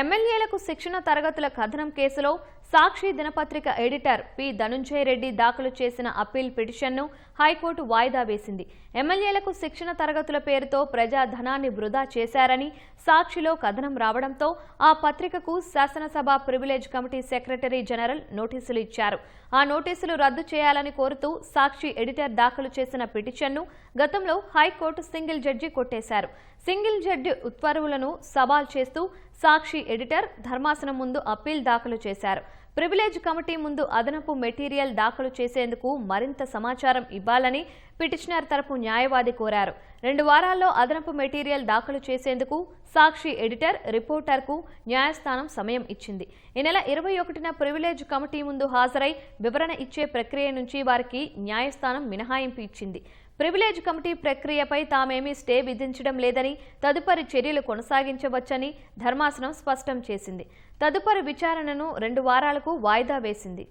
ఎమ్మెల్యేలకు శిక్షణ తరగతుల కథనం కేసులో సాక్షి దినపత్రిక ఎడిటర్ పి ధనుంజయ రెడ్డి దాఖలు చేసిన అప్పీల్ పిటిషన్ను హైకోర్టు వాయిదా వేసింది. ఎమ్మెల్యేలకు శిక్షణ తరగతుల పేరుతో ప్రజాధనాన్ని వృధా చేశారని సాక్షిలో కథనం రావడంతో ఆ పత్రికకు శాసనసభ ప్రివిలేజ్ కమిటీ సెక్రటరీ జనరల్ నోటీసులు ఇచ్చారు. ఆ నోటీసులు రద్దు చేయాలని కోరుతూ సాక్షి ఎడిటర్ దాఖలు చేసిన పిటిషన్ను గతంలో హైకోర్టు సింగిల్ జడ్జి కొట్టేశారు. సింగిల్ జడ్జి ఉత్తర్వులను సవాల్ చేస్తూ సాక్షి ఎడిటర్ ధర్మాసనం ముందు అప్పీల్ దాఖలు చేశారు. ప్రివిలేజ్ కమిటీ ముందు అదనపు మెటీరియల్ దాఖలు చేసేందుకు మరింత సమాచారం ఇవ్వాలని పిటిషనర్ తరపు న్యాయవాది కోరారు. 2 వారాల్లో అదనపు మెటీరియల్ దాఖలు చేసేందుకు సాక్షి ఎడిటర్, రిపోర్టర్కు న్యాయస్థానం సమయం ఇచ్చింది. ఈ నెల 21న ప్రివిలేజ్ కమిటీ ముందు హాజరై వివరణ ఇచ్చే ప్రక్రియ నుంచి వారికి న్యాయస్థానం మినహాయింపు ఇచ్చింది. ప్రివిలేజ్ కమిటీ ప్రక్రియపై తామేమీ స్టే విధించడం లేదని, తదుపరి చర్యలు కొనసాగించవచ్చని ధర్మాసనం స్పష్టం చేసింది. తదుపరి విచారణను 2 వారాలకు వాయిదా వేసింది.